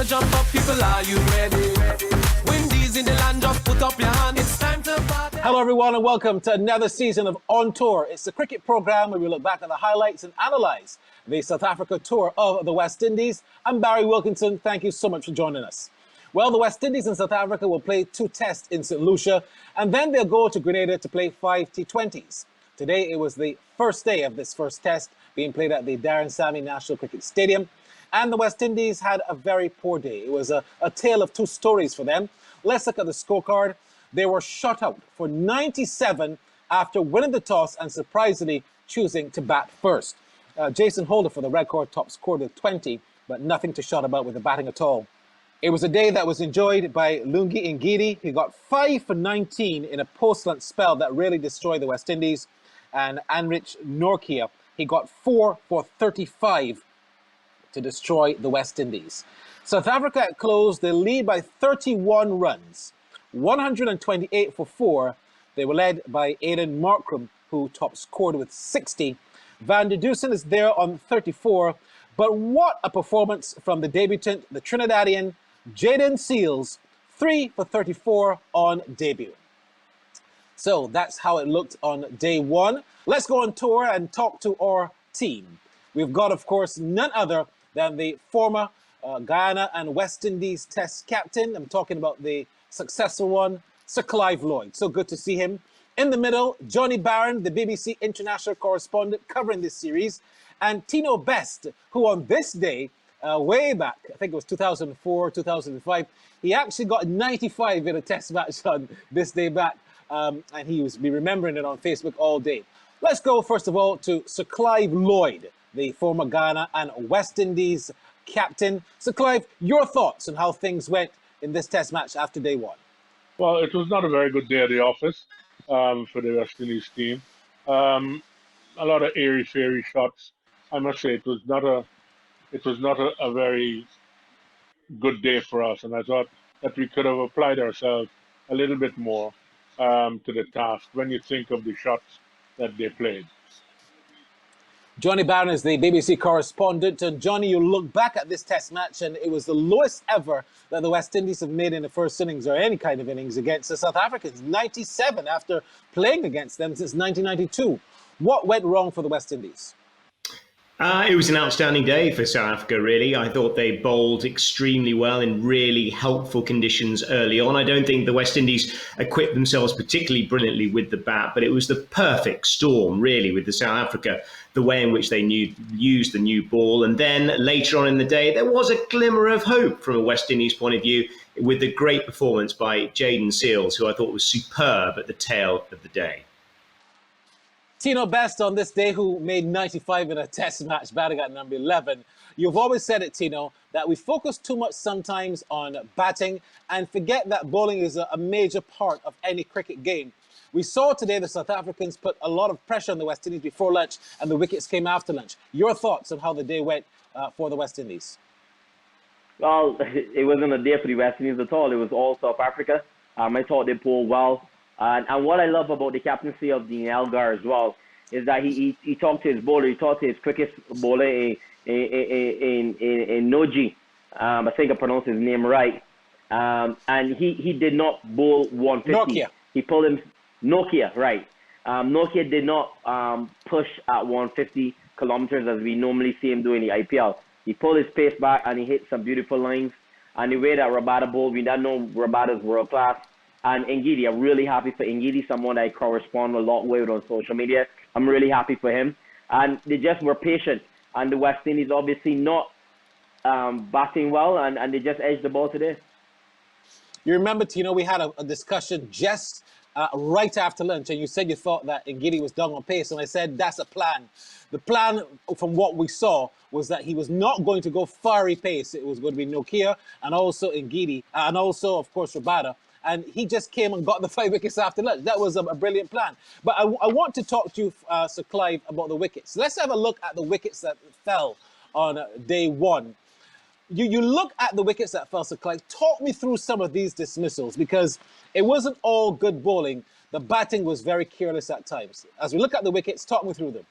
to jump up, people, are you ready? Windies in the land, just put up your hand. It's time to party. Hello everyone and welcome to another season of On Tour. It's the cricket program where we look back at the highlights and analyse the South Africa tour of the West Indies. I'm Barry Wilkinson. Thank you so much for joining us. Well, the West Indies and South Africa will play 2 tests in St. Lucia, and then they'll go to Grenada to play 5 T20s. Today it was the first day of this first test being played at the Darren Sammy National Cricket Stadium, and the West Indies had a very poor day. It was a tale of 2 stories for them. Let's look at the scorecard. They were shut out for 97 after winning the toss and surprisingly choosing to bat first. Jason Holder for the record top scored with 20, but nothing to shout about with the batting at all. It was a day that was enjoyed by Lungi Ngidi. He got 5 for 19 in a post-lunch spell that really destroyed the West Indies. And Anrich Nortje, he got 4 for 35 to destroy the West Indies. South Africa closed the lead by 31 runs, 128 for 4. They were led by Jayden who top scored with 60. Van der Dusen is there on 34. But what a performance from the debutant, the Trinidadian Jayden Seales, 3 for 34 on debut. So that's how it looked on day 1. Let's go on tour and talk to our team. We've got, of course, none other than the former Guyana and West Indies Test captain. I'm talking about the successful one, Sir Clive Lloyd. So good to see him. In the middle, Johnny Barron, the BBC international correspondent covering this series, and Tino Best, who on this day, way back, I think it was 2004, 2005, he actually got 95 in a test match on this day back, and he was be remembering it on Facebook all day. Let's go, first of all, to Sir Clive Lloyd, the former Ghana and West Indies captain. Sir Clive, your thoughts on how things went in this test match after day 1? Well, it was not a very good day at the office for the West Indies team. A lot of airy-fairy shots. I must say it was not a very good day for us, and I thought that we could have applied ourselves a little bit more to the task when you think of the shots that they played. Johnny Barron is the BBC correspondent, and Johnny, you look back at this test match and it was the lowest ever that the West Indies have made in the first innings or any kind of innings against the South Africans. 97 after playing against them since 1992. What went wrong for the West Indies? It was an outstanding day for South Africa, really. I thought they bowled extremely well in really helpful conditions early on. I don't think the West Indies equipped themselves particularly brilliantly with the bat, but it was the perfect storm, really, with the South Africa, the way in which they used the new ball. And then later on in the day, there was a glimmer of hope from a West Indies point of view with the great performance by Jayden Seales, who I thought was superb at the tail of the day. Tino Best on this day, who made 95 in a test match, batting at number 11. You've always said it, Tino, that we focus too much sometimes on batting and forget that bowling is a major part of any cricket game. We saw today the South Africans put a lot of pressure on the West Indies before lunch, and the wickets came after lunch. Your thoughts on how the day went for the West Indies? Well, it wasn't a day for the West Indies at all. It was all South Africa. I thought they bowled well. And what I love about the captaincy of Dean Elgar as well is that he talked to his bowler, he talked to his cricket bowler in Noji. I think I pronounced his name right. And he did not bowl 150. Nortje. He pulled him Nortje, right. Nortje did not push at 150 kilometers as we normally see him do in the IPL. He pulled his pace back and he hit some beautiful lines. And the way that Rabada bowled, we don't know Rabada's world class. And Ngidi, I'm really happy for Ngidi, someone I correspond a lot with on social media. I'm really happy for him. And they just were patient. And the West Indies obviously not batting well, and they just edged the ball today. You remember, Tino, we had a discussion just right after lunch, and you said you thought that Ngidi was down on pace, and I said that's a plan. The plan, from what we saw, was that he was not going to go fiery pace. It was going to be Nortje and also Ngidi, and also, of course, Rabada. And he just came and got the 5 wickets after lunch. That was a brilliant plan. But I want to talk to you, Sir Clive, about the wickets. Let's have a look at the wickets that fell on day 1. You look at the wickets that fell, Sir Clive. Talk me through some of these dismissals, because it wasn't all good bowling. The batting was very careless at times. As we look at the wickets, talk me through them.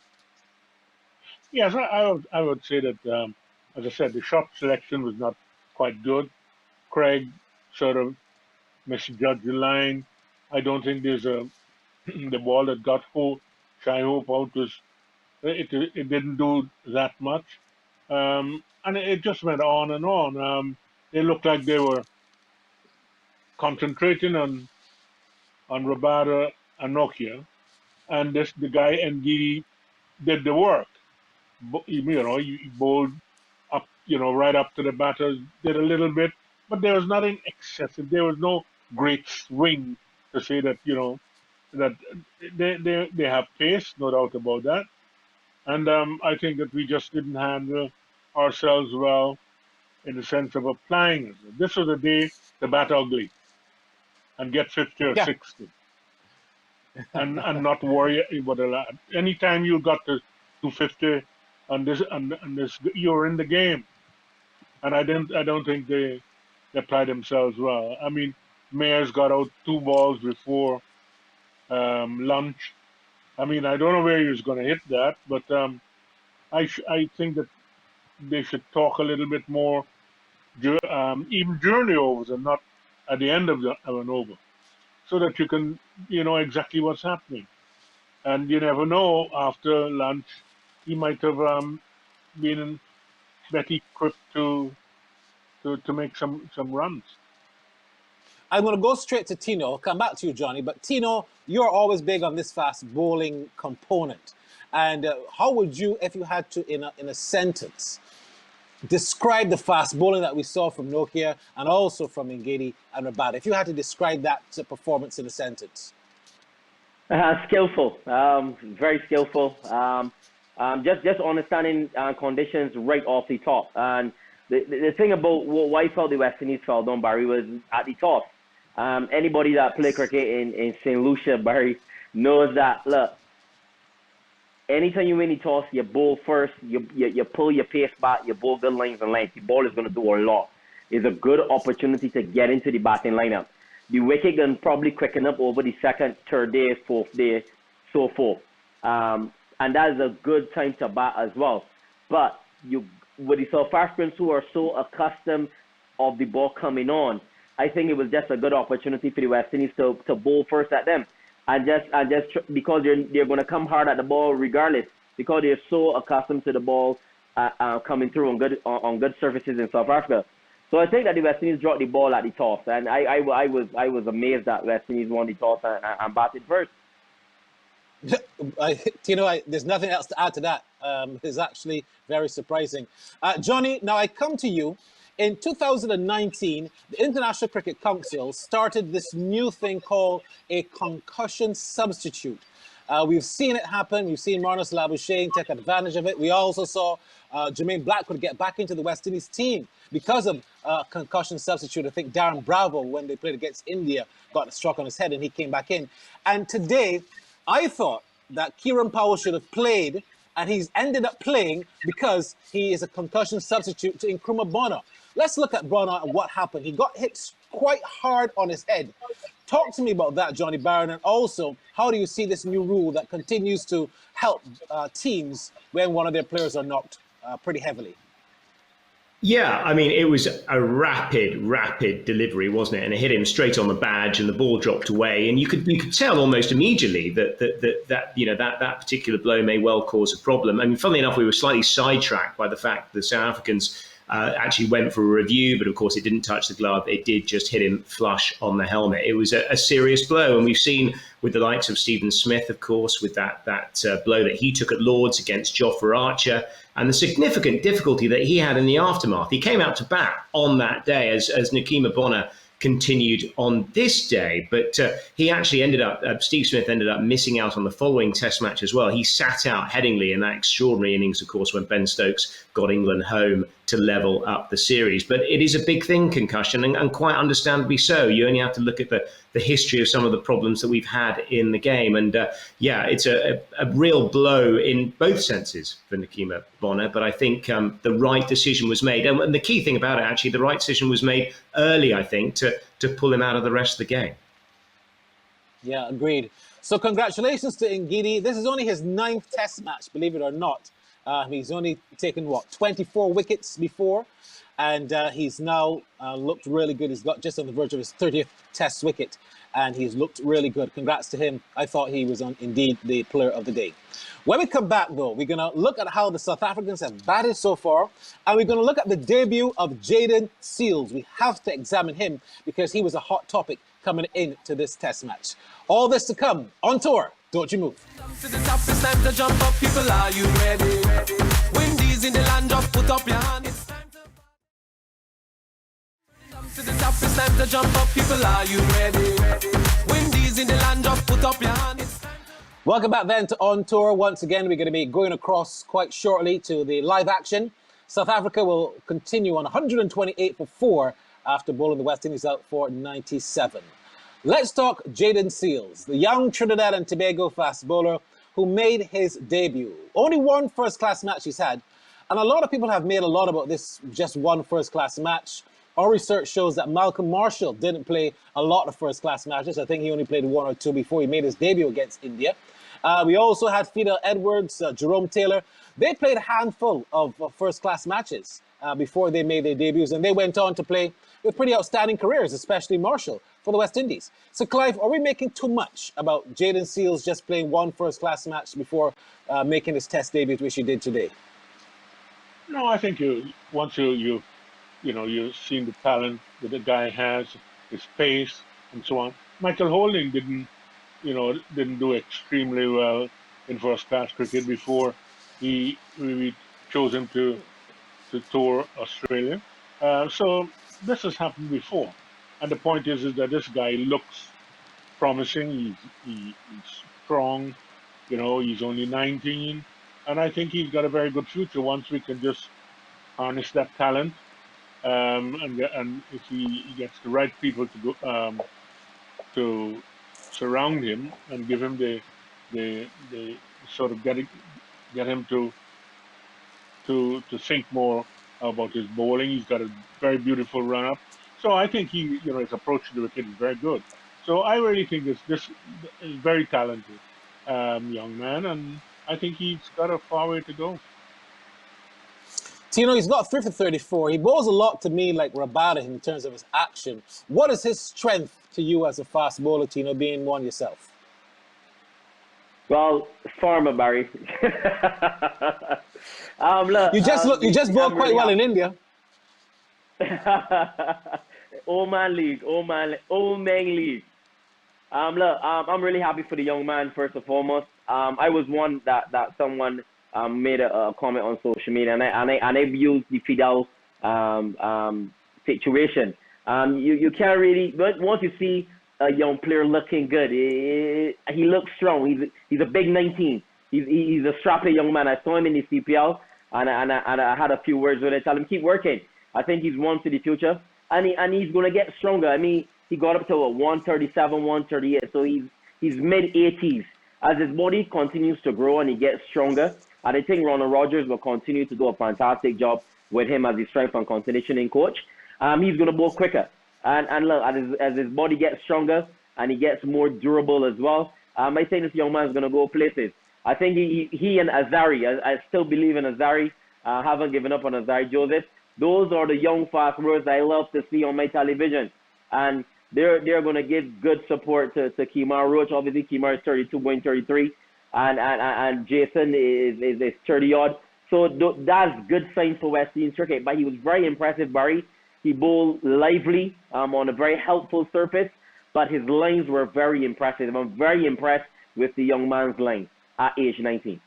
Yes, I would say that, as I said, the shot selection was not quite good. Craig sort of misjudged the line. I don't think there's a the ball that got Shy Hope out was it didn't do that much, and it just went on and on. They looked like they were concentrating on Rabada and Nokia, and the guy Ngidi did the work. He bowled up, right up to the batters, did a little bit, but there was nothing excessive. There was no great swing to say that, that they have pace, no doubt about that. And I think that we just didn't handle ourselves well in the sense of applying it. This was a day to bat ugly and get 50 or Yeah. 60 and not worry about a lot. Anytime you got to 250 on this, you're in the game. And I don't think they applied themselves well. I mean, Mayers got out 2 balls before lunch. I mean, I don't know where he was going to hit that, but I think that they should talk a little bit more, even during the overs and not at the end of an over, so that you can know exactly what's happening. And you never know, after lunch, he might have been better equipped to make some runs. I'm going to go straight to Tino. I'll come back to you, Johnny. But Tino, you're always big on this fast bowling component. And how would you, if you had to, in a sentence, describe the fast bowling that we saw from Nokia and also from Ngidi and Rabada? If you had to describe that performance in a sentence. Skillful, very skillful. Just understanding conditions right off the top. And the thing about why I felt the West Indies fell down, Barry, was at the toss. Anybody that play cricket in St. Lucia, Barry, knows that, look, anytime you win the toss, you bowl first, you pull your pace back, you bowl good lines and length. The ball is going to do a lot. It's a good opportunity to get into the batting lineup. The wicket can probably quicken up over the second, third day, fourth day, so forth. And that is a good time to bat as well. But with the South Africans who are so accustomed of the ball coming on, I think it was just a good opportunity for the West Indies to bowl first at them. And just because they're going to come hard at the ball regardless, because they're so accustomed to the ball coming through on good surfaces in South Africa. So I think that the West Indies dropped the ball at the toss, and I was amazed that West Indies won the toss and batted first. There's nothing else to add to that. It's actually very surprising. Johnny, now I come to you. In 2019, the International Cricket Council started this new thing called a concussion substitute. We've seen it happen. We've seen Marnus Labuschagne take advantage of it. We also saw Jermaine Blackwood get back into the West Indies team because of concussion substitute. I think Darren Bravo, when they played against India, got a struck on his head and he came back in. And today, I thought that Kieran Powell should have played, and he's ended up playing because he is a concussion substitute to Nkrumah Bonner. Let's look at Bonner and what happened. He got hit quite hard on his head. Talk to me about that, Johnny Barron, and also how do you see this new rule that continues to help teams when one of their players are knocked pretty heavily? Yeah, I mean, it was a rapid delivery, wasn't it? And it hit him straight on the badge, and the ball dropped away. And you could tell almost immediately that particular blow may well cause a problem. I mean, funnily enough, we were slightly sidetracked by the fact that the South Africans actually went for a review, but of course it didn't touch the glove. It did just hit him flush on the helmet. It was a serious blow, and we've seen with the likes of Stephen Smith, of course, with that blow that he took at Lords against Jofra Archer, and the significant difficulty that he had in the aftermath. He came out to bat on that day as Nkrumah Bonner continued on this day, but he actually Steve Smith ended up missing out on the following test match as well. He sat out Headingley in that extraordinary innings, of course, when Ben Stokes got England home to level up the series. But it is a big thing, concussion, and quite understandably so. You only have to look at the history of some of the problems that we've had in the game. And it's a real blow in both senses for Nkrumah Bonner. But I think the right decision was made. And the key thing about it, actually, the right decision was made early, I think, to pull him out of the rest of the game. Yeah, agreed. So congratulations to Ngidi. This is only his 9th test match, believe it or not. He's only taken, 24 wickets before. and he's now looked really good. He's got just on the verge of his 30th Test wicket, and he's looked really good. Congrats to him. I thought he was indeed the player of the day. When we come back, though, we're going to look at how the South Africans have batted so far, and we're going to look at the debut of Jayden Seales. We have to examine him because he was a hot topic coming into this Test match. All this to come on tour. Don't you move. To the top, it's time to jump up. People, are you ready? Windies in the land, just put up your hand. It's time to... To the top, it's time to jump up. People, are you ready? Windies in the land, just put up your hand. It's time to... Welcome back then to On Tour. Once again, we're going to be going across quite shortly to the live action. South Africa will continue on 128 for 4 after bowling the West Indies out for 97. Let's talk Jayden Seales, the young Trinidad and Tobago fast bowler who made his debut. Only one first-class match he's had, and a lot of people have made a lot about this just one first-class match. Our research shows that Malcolm Marshall didn't play a lot of first-class matches. I think he only played 1 or 2 before he made his debut against India. We also had Fidel Edwards, Jerome Taylor. They played a handful of first-class matches before they made their debuts, and they went on to play with pretty outstanding careers, especially Marshall for the West Indies. So, Clive, are we making too much about Jayden Seales just playing one first-class match before making his Test debut, which he did today? No, I think once you've seen the talent that the guy has, his pace, and so on. Michael Holding didn't do extremely well in first-class cricket before we chose him to tour Australia. So this has happened before. And the point is that this guy looks promising. He's strong. He's only 19. And I think he's got a very good future once we can just harness that talent. And if he gets the right people to surround him and give him the sort of get him to think more about his bowling. He's got a very beautiful run-up. So I think his approach to the wicket is very good. So I really think this is very talented young man, and I think he's got a far way to go. Tino, he's got 3 for 34. He bowls a lot to me like Rabada in terms of his action. What is his strength to you as a fast bowler, Tino, being one yourself? Well, farmer, Barry. Look, you just bowled quite well in India. Old man league. Look, I'm really happy for the young man, first and foremost. I was one that someone made a comment on social media, and I used the Fidel situation. You can't really, once you see a young player looking good, he looks strong. He's a big 19. He's a strappy young man. I saw him in the CPL, and I had a few words with him. Tell him keep working. I think he's one to the future, and he's going to get stronger. I mean, he got up to 137, 138, so he's mid-80s. As his body continues to grow and he gets stronger, and I think Ronald Rogers will continue to do a fantastic job with him as his strength and conditioning coach. He's going to bowl quicker, and look, as his body gets stronger and he gets more durable as well, I think this young man is going to go places. I think he and Azari, I still believe in Azari. I haven't given up on Azari Joseph. Those are the young fast bowlers I love to see on my television. And they're going to give good support to Kemar Roach. Obviously, Kemar is 32, going 33. And Jason is 30-odd. So that's good signs for West Indies cricket. But he was very impressive, Barry. He bowled lively on a very helpful surface. But his lines were very impressive. I'm very impressed with the young man's line at age 19.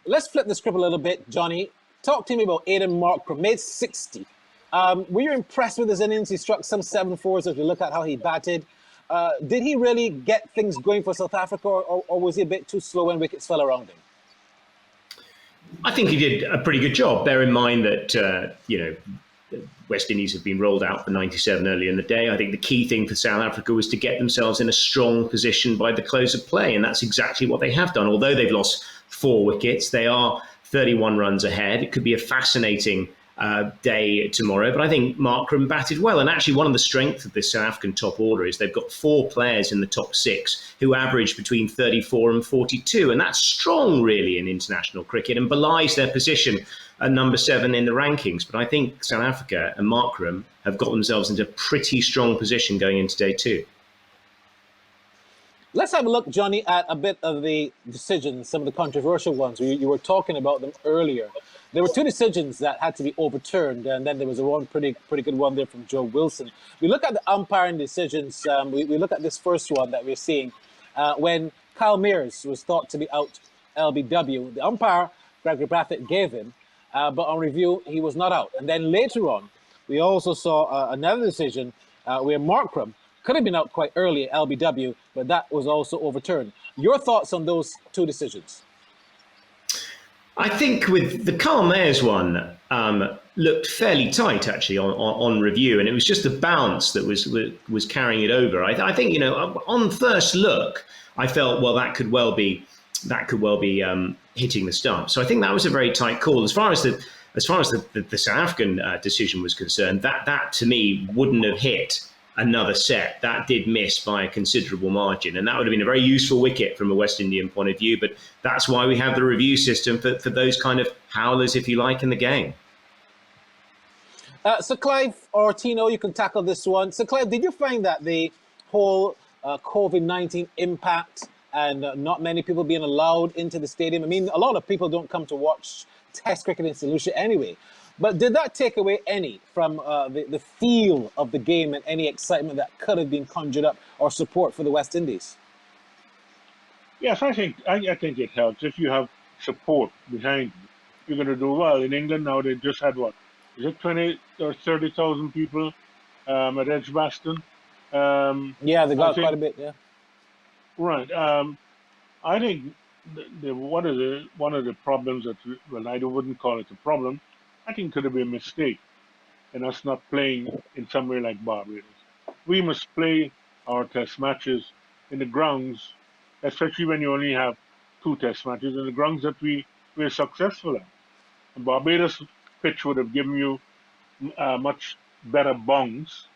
Let's flip the script a little bit, Johnny. Talk to me about Aiden Markram, made 60. Were you impressed with his innings? He struck some 7-4s if you look at how he batted. Did he really get things going for South Africa, or was he a bit too slow when wickets fell around him? I think he did a pretty good job. Bear in mind that, West Indies have been rolled out for 97 earlier in the day. I think the key thing for South Africa was to get themselves in a strong position by the close of play, and that's exactly what they have done. Although they've lost 4 wickets, they are 31 runs ahead. It could be a fascinating day tomorrow, but I think Markram batted well. And actually, one of the strengths of this South African top order is they've got 4 players in the top 6 who average between 34 and 42, and that's strong, really, in international cricket, and belies their position at number 7 in the rankings. But I think South Africa and Markram have got themselves into a pretty strong position going into day 2. Let's have a look, Johnny, at a bit of the decisions, some of the controversial ones. You were talking about them earlier. There were 2 decisions that had to be overturned, and then there was one pretty good one there from Joe Wilson. We look at the umpiring decisions. We look at this first one that we're seeing. When Kyle Mears was thought to be out LBW, the umpire, Gregory Brathwaite, gave him, but on review, he was not out. And then later on, we also saw another decision where Markram could have been out quite early at LBW, but that was also overturned. Your thoughts on those 2 decisions? I think with the Carl Mayers one, looked fairly tight actually on review, and it was just the bounce that was carrying it over. I think, you know, on first look, I felt, well, that could well be hitting the stump. So I think that was a very tight call. As far as the South African decision was concerned, that to me wouldn't have hit another set. That did miss by a considerable margin, and that would have been a very useful wicket from a West Indian point of view. But that's why we have the review system for those kind of howlers, if you like, in the game. So Clive or Tino, you can tackle this one. So Clive, did you find that the whole COVID-19 impact and not many people being allowed into the stadium? I mean, a lot of people don't come to watch Test cricket in St. Lucia anyway. But did that take away any from the feel of the game and any excitement that could have been conjured up or support for the West Indies? Yes, I think it helps. If you have support behind you, you're going to do well. In England now, they just had, what, is it 20 or 30,000 people at Edgbaston? Yeah, they got quite a bit, yeah. Right. I think one of the problems that, well, I wouldn't call it a problem, I think could have been a mistake in us not playing in somewhere like Barbados. We must play our Test matches in the grounds, especially when you only have 2 Test matches, in the grounds that we're successful at. And Barbados pitch would have given you much better bounce,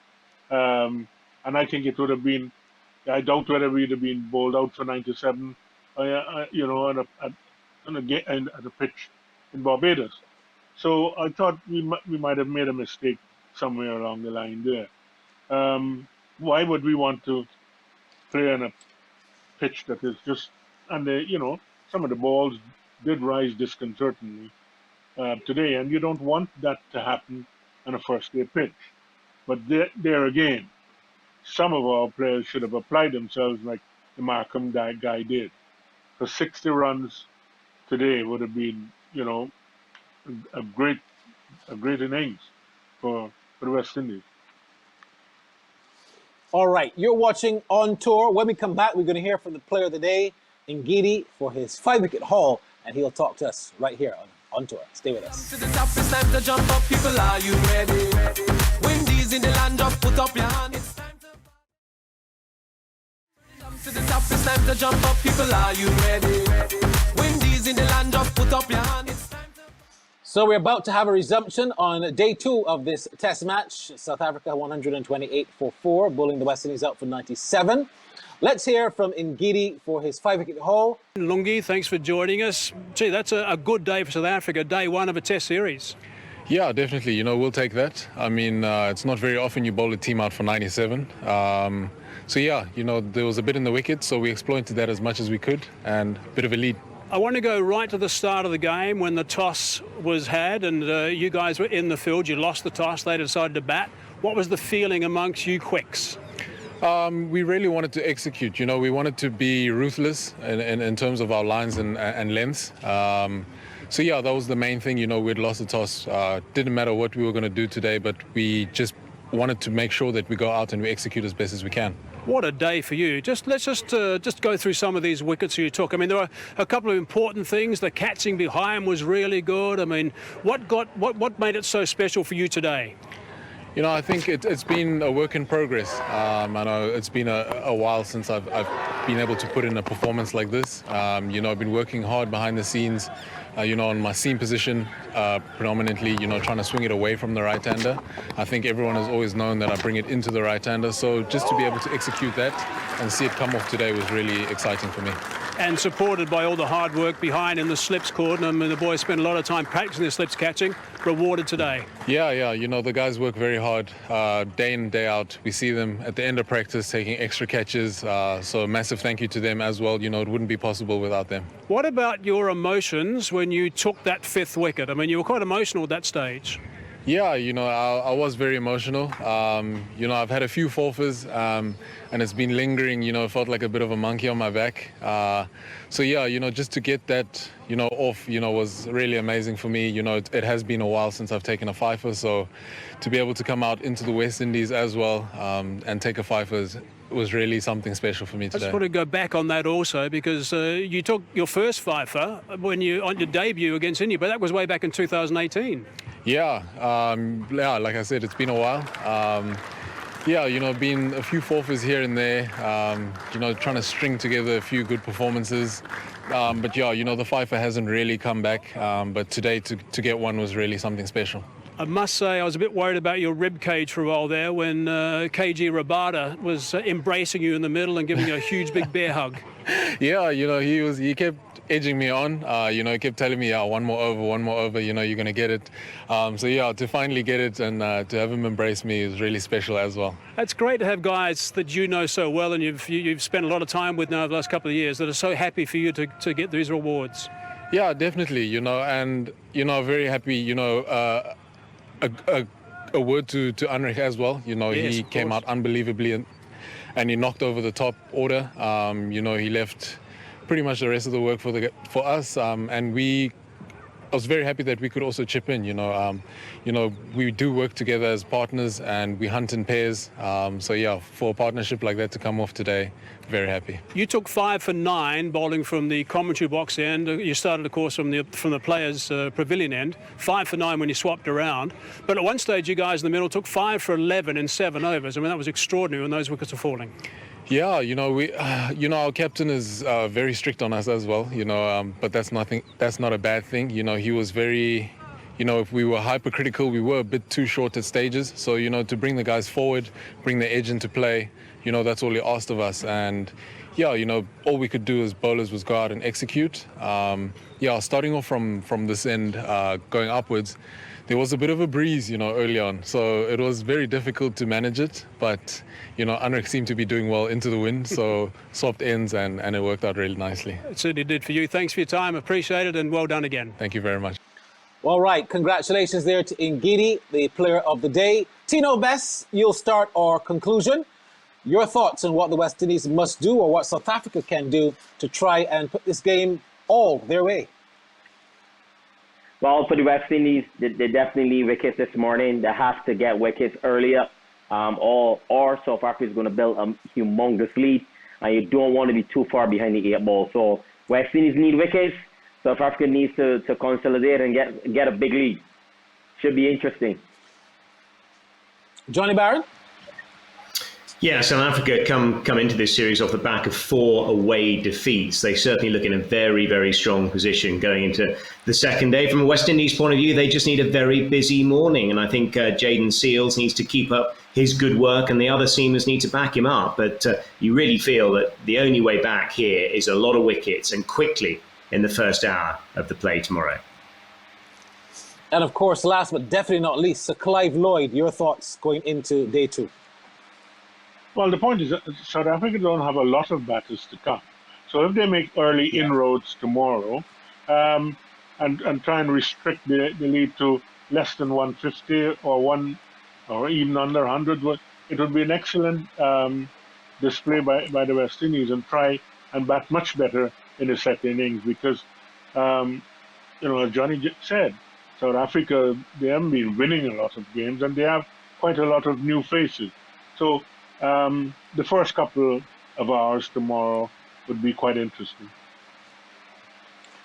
and I think it would have been, I doubt whether we'd have been bowled out for 97, you know, at a pitch in Barbados. So I thought we might have made a mistake somewhere along the line there. Why would we want to play on a pitch that is just, and you know, some of the balls did rise disconcertingly today, and you don't want that to happen on a first day pitch. But there again, some of our players should have applied themselves like the Markham guy did. Because 60 runs today would have been, you know, a great innings for the West Indies. All right, you're watching On Tour. When we come back, we're going to hear from the player of the day, Ngidi, for his 5-wicket haul, and he'll talk to us right here on Tour. Stay with us. To the top, it's time to jump up, people, are you ready? Windies in the land, just put up your hand, it's time to... To the top, it's time to jump up, people, are you ready? Windies in the land, just put up your hand, it's time to... So we're about to have a resumption on day 2 of this Test match. South Africa 128 for 4, bowling the West Indies out for 97. Let's hear from Ngidi for his 5-wicket haul. Lungi, thanks for joining us. Gee, that's a good day for South Africa, day 1 of a Test series. Yeah, definitely. You know, we'll take that. I mean, it's not very often you bowl a team out for 97. So yeah, you know, there was a bit in the wicket, so we exploited that as much as we could, and a bit of a lead. I want to go right to the start of the game when the toss was had and you guys were in the field. You lost the toss, they decided to bat. What was the feeling amongst you quicks? We really wanted to execute. You know, we wanted to be ruthless in terms of our lines and lengths. So yeah, that was the main thing. You know, we'd lost the toss. Didn't matter what we were going to do today, but we just wanted to make sure that we go out and we execute as best as we can. What a day for you. Let's just go through some of these wickets you took. I mean, there are a couple of important things. The catching behind was really good. I mean, what made it so special for you today? You know, I think it's been a work in progress. I know it's been a while since I've been able to put in a performance like this. You know, I've been working hard behind the scenes, you know, on my seam position, predominantly, you know, trying to swing it away from the right-hander. I think everyone has always known that I bring it into the right-hander. So just to be able to execute that and see it come off today was really exciting for me. and supported by all the hard work behind in the slips court. I mean, the boys spent a lot of time practicing their slips catching, rewarded today. Yeah, you know, the guys work very hard day in, day out. We see them at the end of practice taking extra catches, so a massive thank you to them as well. You know, it wouldn't be possible without them. What about your emotions when you took that 5th wicket? I mean, you were quite emotional at that stage. Yeah, you know, I was very emotional. You know, I've had a few forfeits, and it's been lingering, you know, it felt like a bit of a monkey on my back. So yeah, you know, just to get that, you know, off, you know, was really amazing for me. You know, it has been a while since I've taken a fifer, so to be able to come out into the West Indies as well and take a fifer was really something special for me today. I just want to go back on that also, because you took your first fifer on your debut against India, but that was way back in 2018. Yeah, like I said, it's been a while. Yeah, you know, been a few forfeits here and there, you know, trying to string together a few good performances. But yeah, you know, the fifer hasn't really come back, but today to get one was really something special. I must say I was a bit worried about your rib cage for a while there when KG Rabada was embracing you in the middle and giving you a huge big bear hug. Yeah, you know, he kept edging me on, you know, he kept telling me, yeah, one more over, you know, you're going to get it. So yeah, to finally get it and to have him embrace me is really special as well. It's great to have guys that you know so well and you've spent a lot of time with now over the last couple of years that are so happy for you to get these rewards. Yeah, definitely, you know, and, you know, very happy, you know, a word to Anrich as well. You know, yes, he came out unbelievably and he knocked over the top order. You know, he left pretty much the rest of the work for us, and I was very happy that we could also chip in. You know, we do work together as partners and we hunt in pairs. So yeah, for a partnership like that to come off today, very happy. You took 5 for 9 bowling from the commentary box end. You started, of course, from the players' pavilion end. 5 for 9 when you swapped around. But at one stage, you guys in the middle took 5 for 11 in 7 overs. I mean, that was extraordinary when those wickets were falling. Yeah, you know, you know, our captain is very strict on us as well. You know, but that's not a bad thing. You know, he was very. You know, if we were hypercritical, we were a bit too short at stages. So, you know, to bring the guys forward, bring the edge into play, you know, that's all he asked of us. And, yeah, you know, all we could do as bowlers was go out and execute. Yeah, starting off from this end, going upwards, there was a bit of a breeze, you know, early on. So it was very difficult to manage it. But, you know, Anrich seemed to be doing well into the wind. So swapped ends and it worked out really nicely. It certainly did for you. Thanks for your time. Appreciate it and well done again. Thank you very much. All right, congratulations there to Ngidi, the player of the day. Tino Bess, you'll start our conclusion. Your thoughts on what the West Indies must do or what South Africa can do to try and put this game all their way? Well, for the West Indies, they definitely need wickets this morning. They have to get wickets earlier, or South Africa is going to build a humongous lead, and you don't want to be too far behind the 8 ball. So West Indies need wickets. South Africa needs to consolidate and get a big lead. Should be interesting. Johnny Barron? Yeah, South Africa come into this series off the back of 4 away defeats. They certainly look in a very, very strong position going into the second day. From a West Indies point of view, they just need a very busy morning. And I think Jayden Seales needs to keep up his good work and the other seamers need to back him up. But you really feel that the only way back here is a lot of wickets and quickly in the first hour of the play tomorrow. And of course, last but definitely not least, Sir Clive Lloyd, your thoughts going into day 2? Well, the point is that South Africa don't have a lot of batters to come. So if they make early inroads tomorrow and try and restrict the lead to less than 150 or even under 100, it would be an excellent display by the West Indies and try and bat much better in the second innings because, you know, as Johnny said, South Africa, they haven't been winning a lot of games and they have quite a lot of new faces. So the first couple of hours tomorrow would be quite interesting.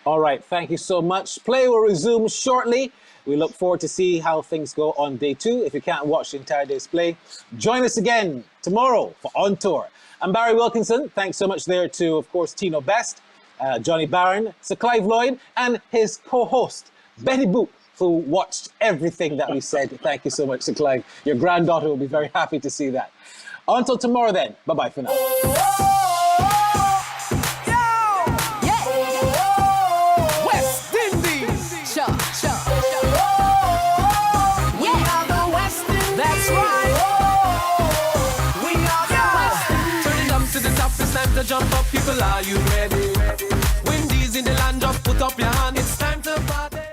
All right, thank you so much. Play will resume shortly. We look forward to see how things go on day 2. If you can't watch the entire day's play, join us again tomorrow for On Tour. I'm Barry Wilkinson. Thanks so much there to, of course, Tino Best, Johnny Barron, Sir Clive Lloyd, and his co-host, Betty Boop, who watched everything that we said. Thank you so much, Sir Clive. Your granddaughter will be very happy to see that. Until tomorrow then, bye-bye for now. to jump up, people, are you ready? Windies in the land, just put up your hand. It's